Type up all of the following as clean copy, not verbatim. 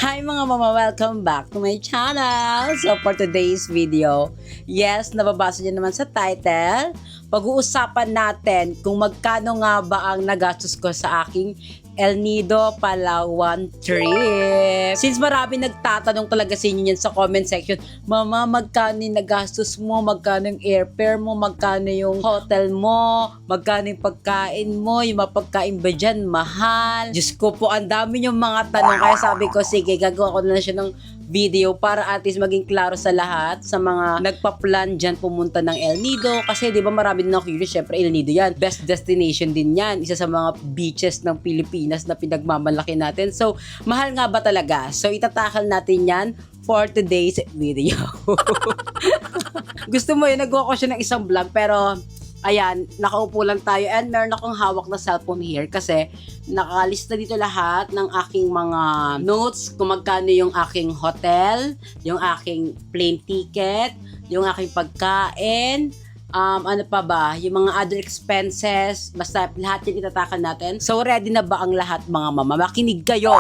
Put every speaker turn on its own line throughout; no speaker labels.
Hi mga mama! Welcome back to my channel! So for today's video, yes, nababasa niyo naman sa title, pag-uusapan natin kung magkano nga ba ang nagastos ko sa aking El Nido, Palawan trip. Since marami nagtatanong talaga sa inyo yan sa comment section, Mama, magkano yung nagastos mo? Magkano yung airfare mo? Magkano yung hotel mo? Magkano yung pagkain mo? Yung mapagkain ba dyan? Mahal? Diyos ko po, ang dami yung mga tanong. Kaya sabi ko, sige, gagawa ko na siya ng video para at least maging klaro sa lahat sa mga nagpa-plan dyan pumunta ng El Nido. Kasi di ba marami din ako curious, syempre El Nido yan. Best destination din yan. Isa sa mga beaches ng Pilipinas na pinagmamalaki natin. So, mahal nga ba talaga? So, itatakal natin yan for today's video. Gusto mo yun, nagawa ko siya ng isang vlog pero ayan, nakaupo lang tayo and meron akong hawak na cellphone here kasi nakalista dito lahat ng aking mga notes kung magkano yung aking hotel, yung aking plane ticket, yung aking pagkain, ano pa ba, yung mga other expenses, basta lahat yung itatakan natin. So ready na ba ang lahat mga mama? Makinig kayo!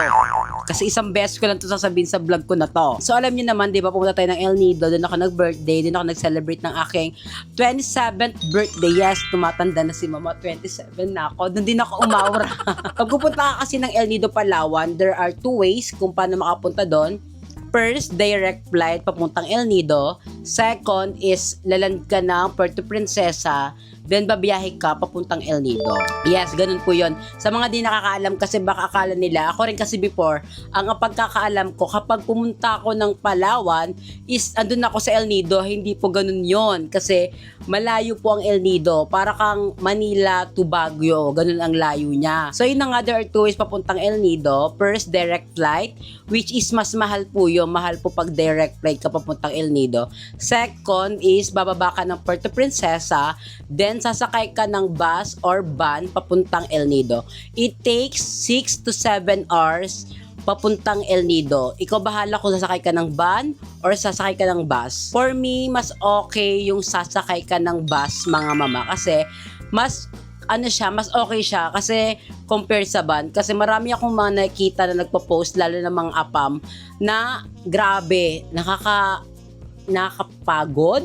Kasi isang beses ko lang ito sasabihin sa vlog ko na to. So alam niyo naman, di ba, pumunta tayo ng El Nido, doon ako nag-birthday, doon ako nag-celebrate ng aking 27th birthday. Yes, tumatanda na si mama, 27 na ako. Doon din ako umawra. Pag pupunta ka kasi ng El Nido, Palawan, there are two ways kung paano makapunta doon. First, direct flight papuntang El Nido. Second is laland ka ng Puerto Princesa, then babiyahe ka papuntang El Nido. Yes, ganun po yun. Sa mga di nakakaalam kasi baka akala nila, ako rin kasi before, ang pagkakaalam ko, kapag pumunta ako ng Palawan, is andun ako sa El Nido, hindi po ganun yon. Kasi malayo po ang El Nido. Para kang Manila to Baguio, ganun ang layo niya. So yun nga, there are two ways papuntang El Nido. First, direct flight, which is mas mahal po yun. Mahal po pag direct flight ka papuntang El Nido. Second is, bababa ka ng Puerto Princesa, then sasakay ka ng bus or van papuntang El Nido. It takes 6 to 7 hours papuntang El Nido. Ikaw bahala kung sasakay ka ng van or sasakay ka ng bus. For me, mas okay yung sasakay ka ng bus, mga mama, kasi mas mas okay siya kasi compare sa van. Kasi marami akong mga nakikita na nagpo-post, lalo na mga apam, na grabe, nakakapagod,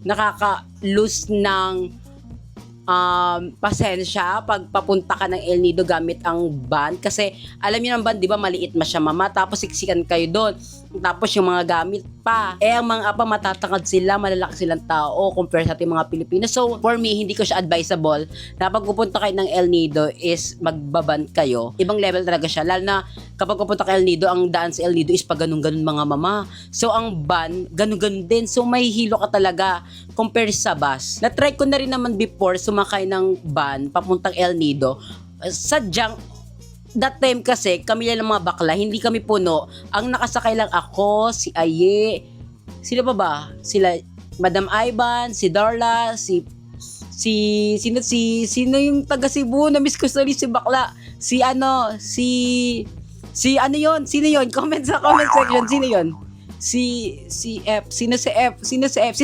nakaka-lose ng pasensya pag papunta ka ng El Nido gamit ang van. Kasi alam niyo naman, di ba, maliit mas siya mama, tapos siksikan kayo doon, tapos yung mga gamit pa, ang mga apa, matatangad sila, malalaki silang tao compare sa ating mga Pilipinas. So for me, hindi ko siya advisable na pag pupunta kayo ng El Nido is magbaban kayo. Ibang level talaga siya, lalo na kapag pupunta kayo El Nido, ang daan sa El Nido is pag ganun-ganun mga mama. So ang van, ganun-ganun din. So may hilo ka talaga compare sa bus. Na-try ko na rin naman before sumakay ng van papuntang El Nido. Sadyang that time kasi kami lang mga bakla, hindi kami puno. Ang nakasakay lang ako, si Aye, sino ba? Sila Madam Ivan, si Darla, sino yung taga Cebu, na miss ko si bakla, sino yon? Comment sa comment section, sino yon? Si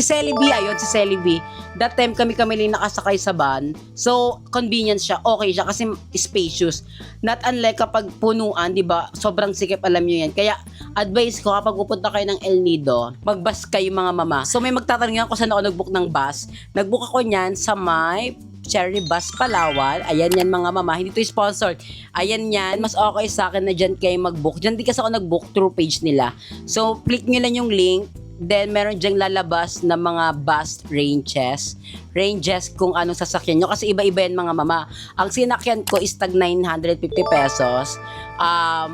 Celebi, ayun, si Celebi. That time kami lang nakasakay sa van. So, convenience siya, okay siya kasi spacious. Not unlike kapag punuan, di ba? Sobrang sikip, alam niyo yan. Kaya, advice ko, kapag pupunta kayo ng El Nido, mag-bus kayo mga mama. So, may magtatanong yan kung saan ako nag-book ng bus. Nag-book ako niyan sa may Cherry Bus Palawan. Ayan yan mga mama, hindi to sponsored. Ayan yan, mas okay sa akin na dyan kayo mag-book. Dyan di kasi ako nag-book through page nila. So, click nyo lang yung link. Then, meron dyang lalabas na mga bus ranges kung anong sasakyan nyo. Kasi iba-iba yan mga mama. Ang sinakyan ko is tag 950 pesos.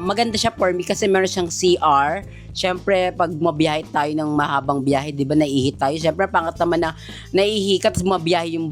Maganda siya for me kasi meron siyang CR. Siyempre, pag mabiyahe tayo ng mahabang biyahe, di ba, naihi tayo. Siyempre, pangat naman na naihi ka, tapos mabiyahe yung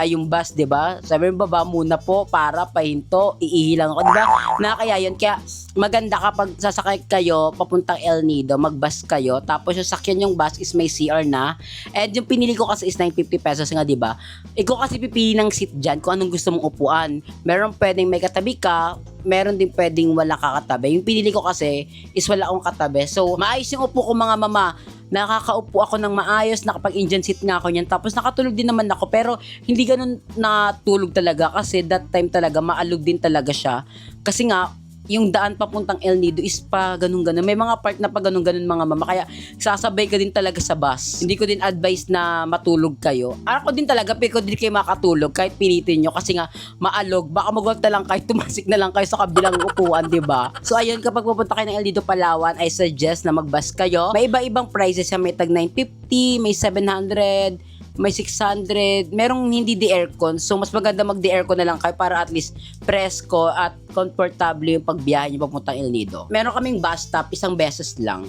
yung bus, di ba? Sabi mo, baba muna po para pahinto, iihi lang ako, di ba? Nakakaya yun. Kaya, maganda kapag sasakay kayo, papuntang El Nido, mag-bus kayo, tapos yung sakyan yung bus is may CR na. And yung pinili ko kasi is 950 pesos nga, di ba? Ikaw kasi pipili ng seat dyan kung anong gusto mong upuan. Meron pwedeng may katabi ka, meron din pwedeng wala kakatabi. Yung pinili ko kasi is wala akong katabi. So, maayos yung upo ko mga mama. Nakakaupo ako ng maayos, nakapag-Indian seat nga ako niyan. Tapos nakatulog din naman ako, pero hindi ganun natulog talaga kasi that time talaga maalog din talaga siya. Kasi nga, yung daan papuntang El Nido is pa ganun-ganun. May mga part na pa ganun-ganun mga mama. Kaya sasabay ka din talaga sa bus. Hindi ko din advise na matulog kayo. Ako din talaga, pero din kayo makatulog kahit pilitin nyo kasi nga maalog. Baka magwag na lang kayo, tumasik na lang kayo sa kabilang upuan, diba? So ayun, kapag pupunta kayo ng El Nido, Palawan, I suggest na mag-bus kayo. May iba-ibang prices. May tag 950, may 700, may 600, merong hindi di aircon. So, mas maganda mag di aircon na lang kayo para at least presko at komportable yung pagbiyahe nyo papuntang El Nido. Meron kaming bus stop, isang beses lang.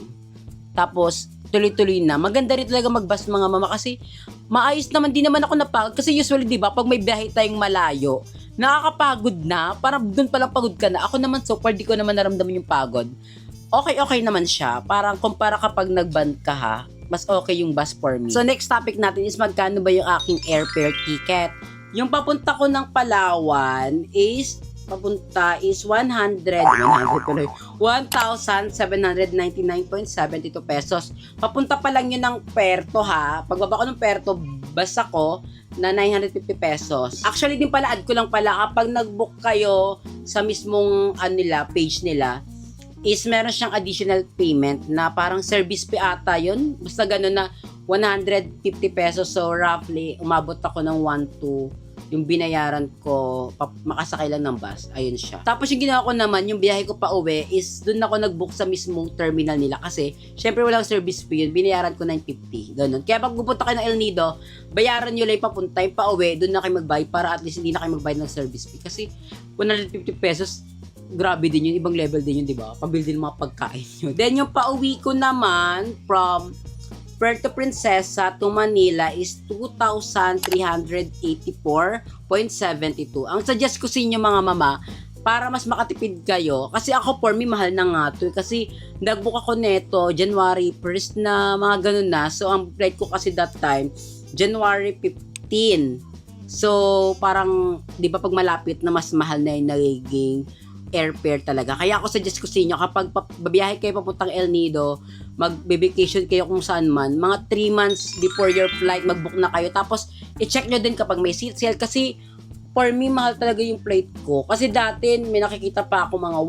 Tapos, tuloy-tuloy na. Maganda rin talaga mag-bus mga mama kasi maayos naman, di naman ako napagod. Kasi usually, di ba, pag may biyahe tayong malayo, nakakapagod na. Parang dun palang pagod ka na. Ako naman, so far, di ko naman naramdaman yung pagod. Okay naman siya. Parang kumpara kapag nag-band ka ha, mas okay yung bus for me. So next topic natin is magkano ba yung aking airfare ticket. Yung papunta ko ng Palawan is 1,799.72 pesos. Papunta pa lang yun ng Puerto ha. Pagbaba ko ng Puerto, bus ako na 950 pesos. Actually din pala, add ko lang pala, kapag nag-book kayo sa mismong page nila, is meron siyang additional payment na parang service fee ata yun. Basta gano'n na 150 pesos. So roughly, umabot ako ng 1,200 yung binayaran ko, makasakay lang ng bus. Ayun siya. Tapos yung ginawa ko naman, yung biyahe ko pa uwi, is doon ako nag-book sa mismong terminal nila. Kasi, syempre walang service fee yun. Binayaran ko 950. Ganun. Kaya pag pupunta kayo ng El Nido, bayaran nyo lang yung papunta, yung pa uwi, doon na kayo magbayad para at least hindi na kayo magbayad ng service fee. Kasi, 150 pesos, grabe din yun, ibang level din yun, di ba? Pabili din mga pagkain yun. Then, yung pauwi ko naman from Puerto Princesa to Manila is 2,384.72. Ang suggest ko sa inyo mga mama, para mas makatipid kayo, kasi ako for me, mahal na nga to. Kasi, nag-book ako neto, January 1st na, mga ganun na. So, ang flight ko kasi that time, January 15. So, parang, di ba pag malapit na mas mahal na yung nagiging airfare talaga. Kaya ako suggest ko sa inyo, kapag babiyahe kayo papuntang El Nido, mag-vacation kayo kung saan man, mga 3 months before your flight, mag-book na kayo. Tapos, i-check nyo din kapag may seat sale. Kasi, for me, mahal talaga yung flight ko. Kasi dati, may nakikita pa ako mga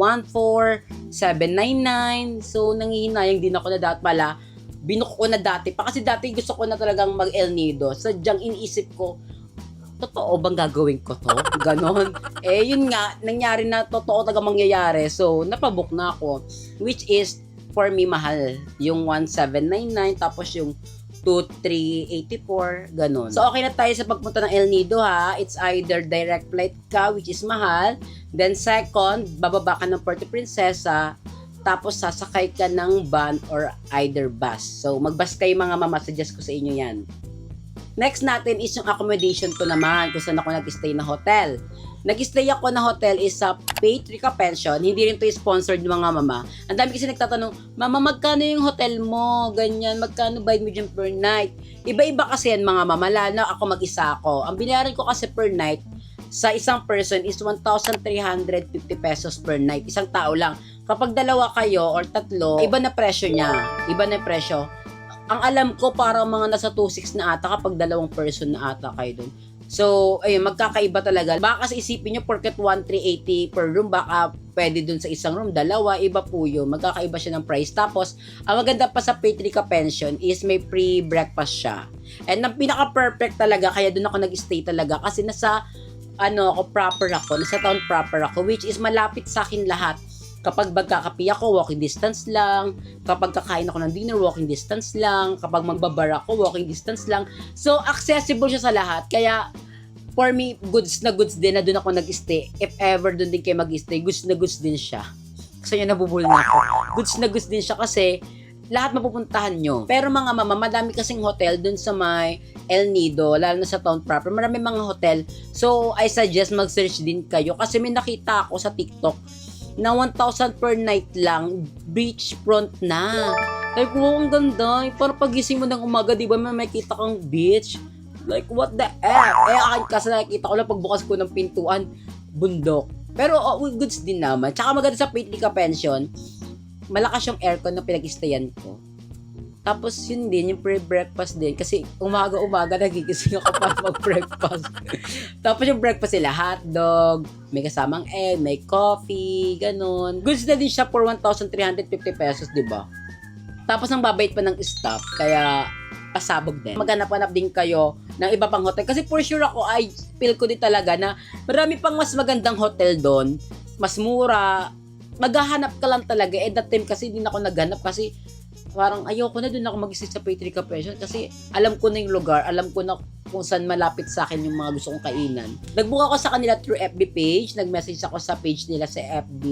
14,799. So, nangihinayang din ako na dati pala. Binook ko na dati pa. Kasi dati gusto ko na talagang mag-El Nido. Sadyang iniisip ko, totoo bang gagawin ko to? Ganon. Yun nga, nangyari na totoo talaga mangyayari. So, napabook na ako. Which is, for me, mahal. Yung 1,799, tapos yung 2,384, ganon. So, okay na tayo sa pagpunta ng El Nido ha. It's either direct flight ka, which is mahal. Then, second, bababa ka ng Puerto Princesa. Tapos, sasakay ka ng van or either bus. So, mag-bus kayo mga mama. Suggest ko sa inyo yan. Next natin is yung accommodation ko naman, kung saan ako nag-stay na hotel. Nag-stay ako na hotel is sa Patrica Pension. Hindi rin to sponsored ng mga mama. Ang dami kasi nagtatanong, mama, magkano yung hotel mo? Ganyan, magkano ba medium per night? Iba-iba kasi yan mga mama, lalo na ako mag-isa ako. Ang binayaran ko kasi per night sa isang person is 1,350 pesos per night. Isang tao lang. Kapag dalawa kayo or tatlo, iba na presyo niya. Iba na presyo. Ang alam ko, parang mga nasa 2,600 na ata kapag dalawang person na ata kayo dun. So, ayun, magkakaiba talaga. Baka kasi isipin nyo, porket 1,380 per room, baka pwede dun sa isang room, dalawa, iba po yun. Magkakaiba siya ng price. Tapos, ang maganda pa sa Patrica Pension is may free breakfast siya. And ang pinaka-perfect talaga, kaya dun ako nag-stay talaga. Kasi nasa, nasa town proper ako, which is malapit sa akin lahat. Kapag magkakapi ako, walking distance lang. Kapag kakain ako ng dinner, walking distance lang. Kapag magbabar ako, walking distance lang. So, accessible siya sa lahat. Kaya, for me, goods na goods din na doon ako nag-stay. If ever doon din kayo mag-stay, goods na goods din siya. Kasi yun, nabubul na ako. Goods na goods din siya kasi lahat mapupuntahan nyo. Pero mga mama, madami kasing hotel doon sa may El Nido, lalo na sa town proper. Marami mga hotel. So, I suggest mag-search din kayo. Kasi may nakita ako sa TikTok na 1,000 per night lang, beachfront na. Like, wow, ang ganda. Parang pagising mo ng umaga, di ba, may makita kang beach? Like, what the F? Akin kasi nakikita ko lang pagbukas ko ng pintuan, bundok. Pero, goods din naman. Tsaka maganda sa Patrica Pension, malakas yung aircon na pinag-stayan ko. Tapos yun din, yung pre-breakfast din. Kasi umaga-umaga nagigising ako para mag-breakfast. Tapos yung breakfast nila, hotdog, may kasamang egg, may coffee, ganun. Goods na din siya for 1,350 pesos, di ba? Tapos ang babait pa ng staff, kaya pasabog din. Maghanap-hanap din kayo ng iba pang hotel. Kasi for sure ako, ay feel ko din talaga na marami pang mas magandang hotel doon. Mas mura. Maghahanap ka lang talaga. That time kasi din ako naghanap kasi parang ayoko na doon ako mag-isip sa Patrica Pension kasi alam ko na yung lugar, alam ko na kung saan malapit sa akin yung mga gusto kong kainan. Nag-book ako sa kanila through FB page, nag-message ako sa page nila sa FB,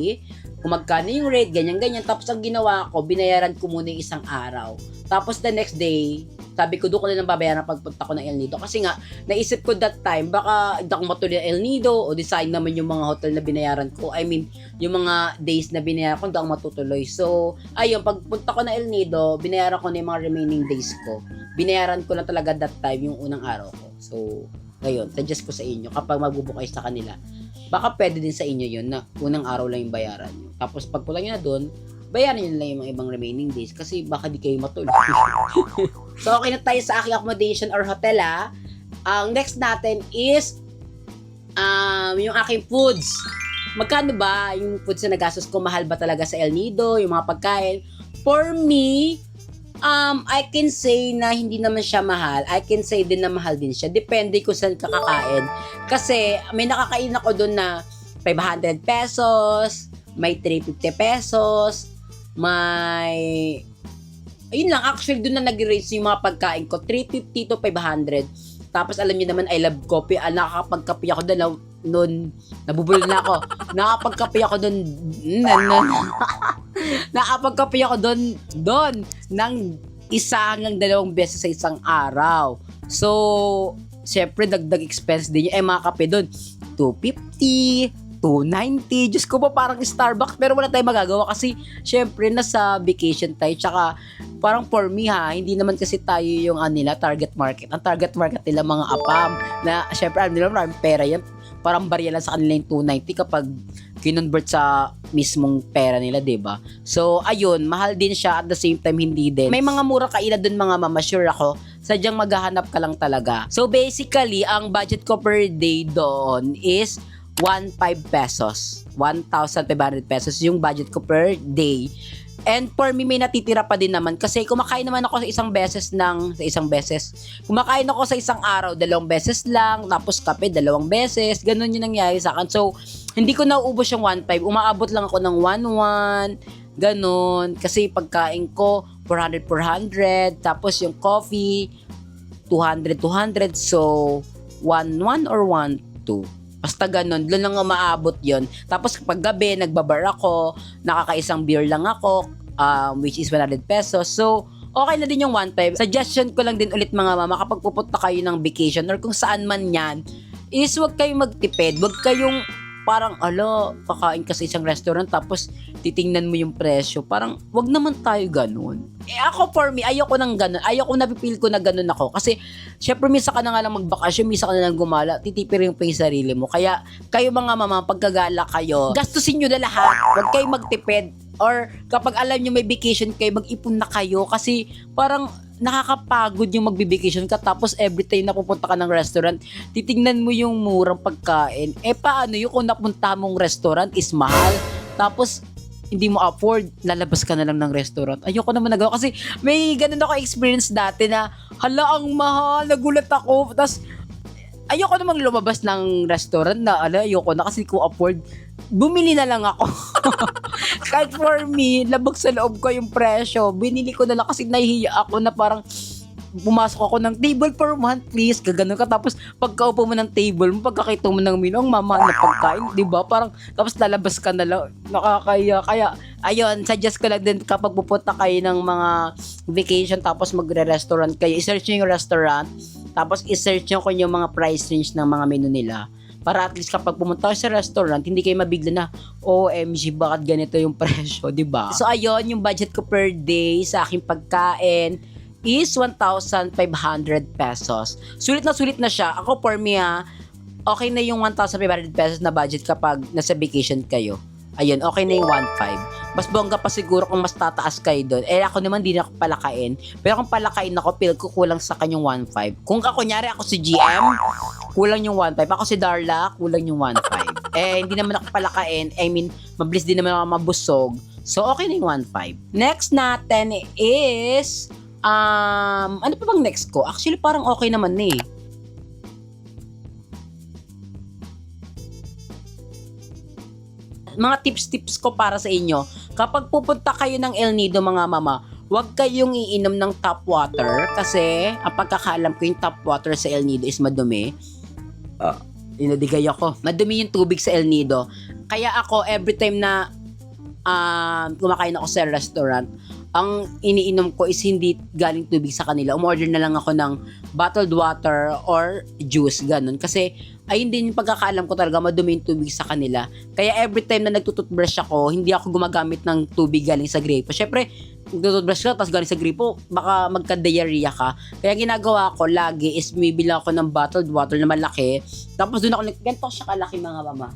kung magkano yung rate, ganyan-ganyan. Tapos ang ginawa ko, binayaran ko muna yung isang araw. Tapos the next day, sabi ko, doon ko na nang babayaran pagpunta ko ng El Nido. Kasi nga, naisip ko that time, baka hindi ako matuloy ng El Nido o design naman yung mga hotel na binayaran ko. I mean, yung mga days na binayaran ko, hindi ako matutuloy. So, ayun, pagpunta ko ng El Nido, binayaran ko na yung mga remaining days ko. Binayaran ko lang talaga that time yung unang araw ko. So, ngayon, suggest ko sa inyo, kapag magbubook kayo sa kanila, baka pwede din sa inyo yun na unang araw lang yung bayaran nyo. Tapos, pagpunta nyo na doon, bayaran nyo lang yung mga ibang remaining days kasi baka di kayo matuloy. So, okay na tayo sa aking accommodation or hotel, ha. Ang next natin is yung aking foods. Magkano ba yung foods na nagastos ko? Mahal ba talaga sa El Nido? Yung mga pagkain? For me, I can say na hindi naman siya mahal. I can say din na mahal din siya. Depende kung saan ka kakain. Kasi may nakakain ako doon na 500 pesos, may 350 pesos, may... Ayun lang, actually doon na nag-raise yung mga pagkain ko, 350 to 500. Tapos alam niyo naman, I love coffee. Nakakapagkape ako doon noon. Nabubulol na ako. Nakakapagkape ako doon. Nakakapagkape ako doon ng isa hanggang 2 beses sa isang araw. So, syempre dagdag expense din yung mga kape doon. 250, 290. Diyos ko pa, parang Starbucks. Pero wala tayong magagawa kasi syempre nasa vacation tayo. Tsaka parang for me hindi naman kasi tayo yung nila target market. Ang target market nila mga apam na syempre alam nila maraming pera yan. Parang barya lang sa kanila yung 290 kapag kinonvert sa mismong pera nila, diba? So, ayun, mahal din siya at the same time hindi din. May mga mura kainan dun mga mama, sure ako. Sadyang maghahanap ka lang talaga. So, basically, ang budget ko per day doon is 1,500 pesos. 1,500 pesos yung budget ko per day. And for me, may natitira pa din naman kasi kumakain naman ako sa isang beses. Kumakain ako sa isang araw, 2 beses lang, tapos kape, 2 beses. Ganun yung nangyari sa akin. So, hindi ko nauubos yung 1,500. Umaabot lang ako ng 1,100. Ganun. Kasi pagkain ko, 400. Tapos yung coffee, 200. So, 1,100 or 1,200. Basta ganun, doon lang umaabot yon. Tapos kapag gabi, nagbabar ako, nakakaisang beer lang ako, which is 100 pesos. So, okay na din yung 1,500. Suggestion ko lang din ulit mga mama, kapag pupunta kayo ng vacation or kung saan man yan, is huwag kayong magtipid. Huwag kayong parang, kakain ka sa isang restaurant tapos titingnan mo yung presyo. Parang, wag naman tayo ganun. Ako for me, ayoko nang ganun. Ayoko napipil ko na ganun ako. Kasi, syempre, misa ka na nga lang magbakasyon, misa ka na lang gumala, titipirin pa yung sarili mo. Kaya, kayo mga mama, pagkagala kayo, gastusin nyo na lahat. Huwag kayong magtipid. Or, kapag alam nyo may vacation kayo, mag-ipon na kayo. Kasi, parang, nakakapagod yung magbe-vacation ka tapos every time na pupunta ka ng restaurant, titingnan mo yung murang pagkain. Paano yung kung napunta mong restaurant is mahal, tapos hindi mo afford, lalabas ka na lang ng restaurant. Ayoko naman nagawa kasi may ganun ako experience dati na hala ang mahal, nagulat ako. Tapos ayoko namang lumabas ng restaurant na ayoko na kasi ko afford. Bumili na lang ako. Kahit for me, labag sa loob ko yung presyo. Binili ko na lang kasi nahihiya ako na parang pumasok ako ng table for one, please. Gaganon ka. Tapos pagkaupo mo ng table mo, pagkakita mo ng menu, ang mamahal na pagkain, diba? Parang, tapos lalabas ka na lang. Nakakaya. Kaya, ayun, suggest ko lang din kapag pupunta kayo ng mga vacation tapos magre-restaurant kayo, i-search nyo yung restaurant, tapos i-search nyo kung yung mga price range ng mga menu nila. Para at least kapag pumunta kayo sa restaurant, hindi kayo mabigla na, OMG, bakit ganito yung presyo, diba? So, ayun, yung budget ko per day sa aking pagkain is 1,500 pesos. Sulit na siya. Ako, for me, okay na yung 1,500 pesos na budget kapag nasa vacation kayo. Ayun, okay na yung 1,500. Mas bongga pa siguro kung mas tataas kayo doon. Eh ako naman di na ako palakain. Pero kung palakain ako, feel ko kulang sa kanyang 1.5. Kung kunyari ako si GM, kulang yung 1.5. Ako si Darla, kulang yung 1.5. Eh hindi naman ako palakain. I mean, mabilis din naman ako mabusog. So okay na yung 1.5. Next natin is ano pa bang next ko? Actually parang okay naman eh. Mga tips ko para sa inyo. Kapag pupunta kayo ng El Nido mga mama, huwag kayong iinom ng tap water kasi ang pagkakaalam ko yung tap water sa El Nido is madumi. Inadigay ako. Madumi yung tubig sa El Nido. Kaya ako every time na kumakain ako sa restaurant, ang iniinom ko is hindi galing tubig sa kanila. Umorder na lang ako ng bottled water or juice, ganun. Kasi ayun din yung pagkakaalam ko talaga, madumi yung tubig sa kanila. Kaya every time na nagtututbrush ako, hindi ako gumagamit ng tubig galing sa gripo. Syempre, nagtututbrush ka, tapos galing sa gripo, baka magka-diarrhea ka. Kaya ginagawa ko lagi is bibili ako ng bottled water na malaki. Tapos doon ako, ganito siya kalaki mga mama.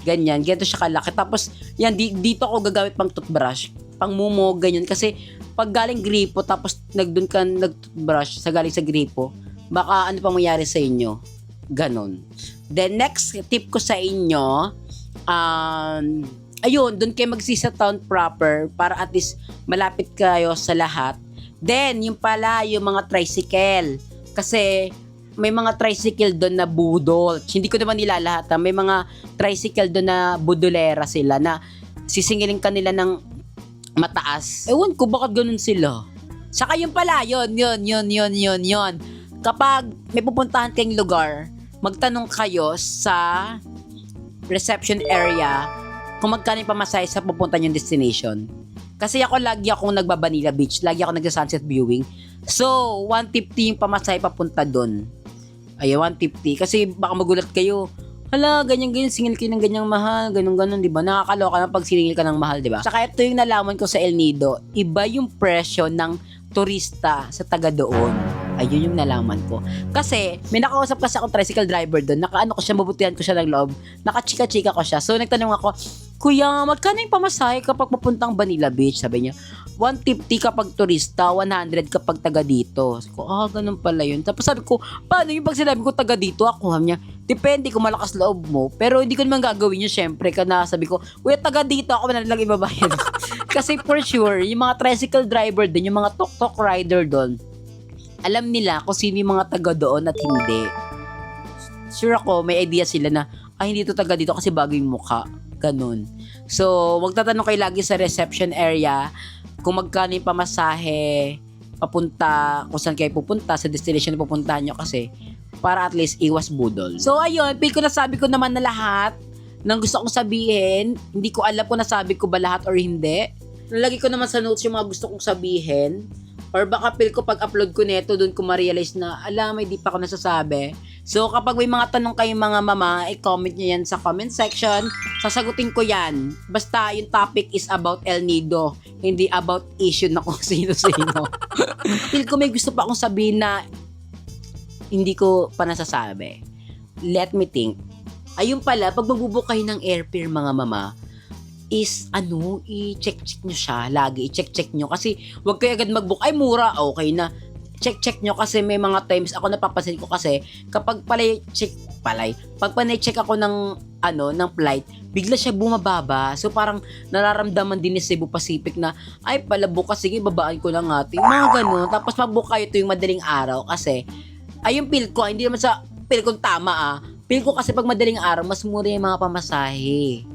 Ganyan, ganito siya kalaki. Tapos, yan, dito ako gagamit pang toothbrush. Pang mumo, ganyan. Kasi, pag galing gripo, tapos nagdun ka nag-toothbrush sa galing sa gripo, baka ano pang mangyari sa inyo. Ganon. Then, next tip ko sa inyo, ayun, dun kayo magsisa town proper para at least malapit kayo sa lahat. Then, yung pala, yung mga tricycle. Kasi, may mga tricycle doon na budol. Hindi ko naman nila lahat. May mga tricycle doon na budolera sila na sisingilin kanila ng mataas. Ewan ko bakit ganun sila. Saka yung pala, yun. Kapag may pupuntahan kayong lugar, magtanong kayo sa reception area kung magkano yung pamasahe sa pupunta yung destination. Kasi ako lagi akong nagba-Vanilla Beach, lagi ako nagsa-sunset viewing. So, 150 yung pamasahe papunta doon. Ay, 150. Kasi baka magulat kayo. Hala, ganyan, singil kayo ng ganyang mahal, ganun, di ba? Nakakaloka na pag siningil ka ng mahal, di ba? Saka ito yung nalaman ko sa El Nido, iba yung presyo ng turista sa taga doon. Ayun yung nalaman ko. Kasi, may nakausap kasi akong tricycle driver doon. Nakaano ko siya, mabutihan ko siya ng loob. Nakachika-chika ko siya. So, nagtanong ako, Kuya, magkano yung pamasahe kapag papuntang Vanilla Beach? Sabi niya, 150 kapag turista, 100 kapag taga dito. Sabi ko, ganun pala yun. Tapos sabi ko, paano yung pag sinabi ko taga dito? Ako, niya, depende kung malakas loob mo. Pero hindi ko naman gagawin yun, syempre. Kana sabi ko, Kuya, taga dito, ako na lang ibabayad. Kasi for sure, yung mga tricycle driver din, yung mga tuk-tuk rider doon, alam nila kung sino yung mga taga doon at hindi. Sure ako, may idea sila na, hindi to taga dito kasi bago yung mukha. Ganun. So, wag tatanong kayo lagi sa reception area kung magkano yung pamasahe papunta, kung saan kayo pupunta, sa destination na pupuntahan nyo kasi para at least iwas budol. So, ayun, feel ko nasabi ko naman na lahat ng gusto kong sabihin. Hindi ko alam kung nasabi ko ba lahat or hindi. Nalagay ko naman sa notes yung mga gusto kong sabihin. Or baka feel ko pag-upload ko nito, doon ko ma-realize na, may di pa ako nasasabi. So, kapag may mga tanong kayo mga mama, i-comment nyo yan sa comment section. Sasagutin ko yan. Basta yung topic is about El Nido, hindi about issue na kung sino-sino. Feel ko may gusto pa akong sabihin na hindi ko pa nasasabi. Let me think. Ayun pala, pag magbubook kayo ng airfare mga mama, is i-check nyo siya lagi, i-check nyo kasi wag kayo agad mag-book, mura, okay na, check nyo kasi may mga times ako napapansin ko kasi kapag pag panay-check ako ng flight, bigla siya bumababa, so parang nararamdaman din ni Cebu Pacific na pala bukas, sige babaan ko lang natin, mga ganun. Tapos mag-book kayo tuwing madaling araw kasi ayun feel ko, hindi naman sa feel ko tama feel ko kasi pag madaling araw mas mura yung mga pamasahe.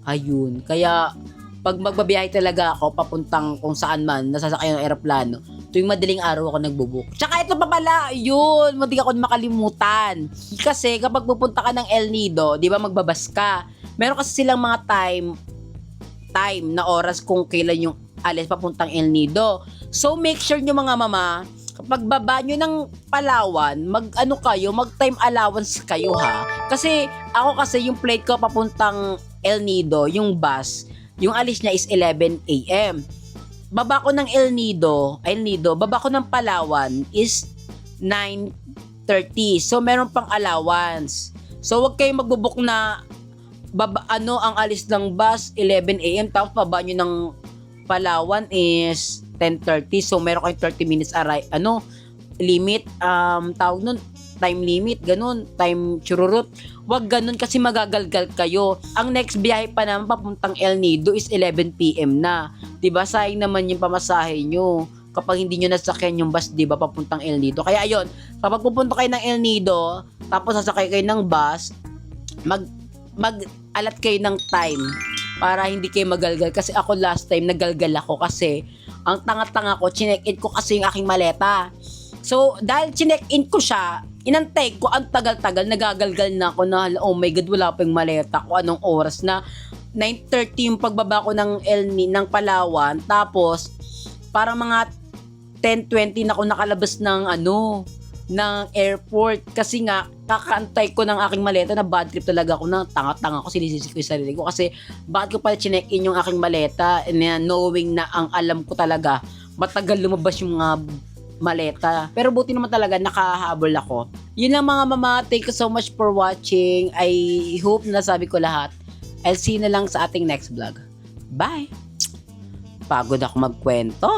Ayun, kaya pag magbabiyahe talaga ako papuntang kung saan man, nasasakay ng aeroplano, tuwing madaling araw ako nagbubook. Tsaka ito pa pala, yun, hindi ako makalimutan. Kasi kapag pupunta ka ng El Nido, di ba magbabas ka, meron kasi silang mga time na oras kung kailan yung alis papuntang El Nido. So make sure nyo mga mama, kapag baba nyo ng Palawan, mag-time allowance kayo ha. Kasi ako yung flight ko papuntang El Nido, yung bus, yung alis niya is 11 a.m. Baba ko ng El Nido, baba ko ng Palawan is 9:30. So, meron pang allowance. So, wag kayong magbubook na
ang alis ng bus 11 a.m. tapos baba nyo ng Palawan is 10:30. So meron kayong 30 minutes limit, tawag nun, time limit, ganun, time chururut. Wag ganun kasi magagalgal kayo. Ang next biyahe pa naman papuntang El Nido is 11 p.m. na. 'Di ba? Sayang naman yung pamasahe nyo kapag hindi nyo nasakyan yung bus, 'di ba, papuntang El Nido. Kaya ayun, kapag pupunta kayo ng El Nido, tapos sasakay kayo ng bus, mag-alat kayo ng time para hindi kayo magalgal. Kasi ako last time nagalgal ako kasi ang tanga-tanga ko, chinek-in ko kasi yung aking maleta. So, dahil chinek-in ko siya, inantay ko, ang tagal-tagal, nagagalgal na ako na, oh my God, wala pa yung maleta ko. Anong oras na? 9:30 yung pagbaba ko ng Palawan. Tapos, parang mga 10:20 na ako nakalabas ng airport. Kasi nga, kakaantay ko ng aking maleta na bad trip talaga ako, na tanga-tanga ko, sinisisi ko yung sarili ko. Kasi, bakit ko pala chinek-in yung aking maleta, knowing na ang alam ko talaga, matagal lumabas yung mga maleta. Pero buti naman talaga nakahabol ako. Yun lang mga mama. Thank you so much for watching. I hope na nasabi ko lahat. I'll see you na lang sa ating next vlog. Bye! Pagod ako magkwento.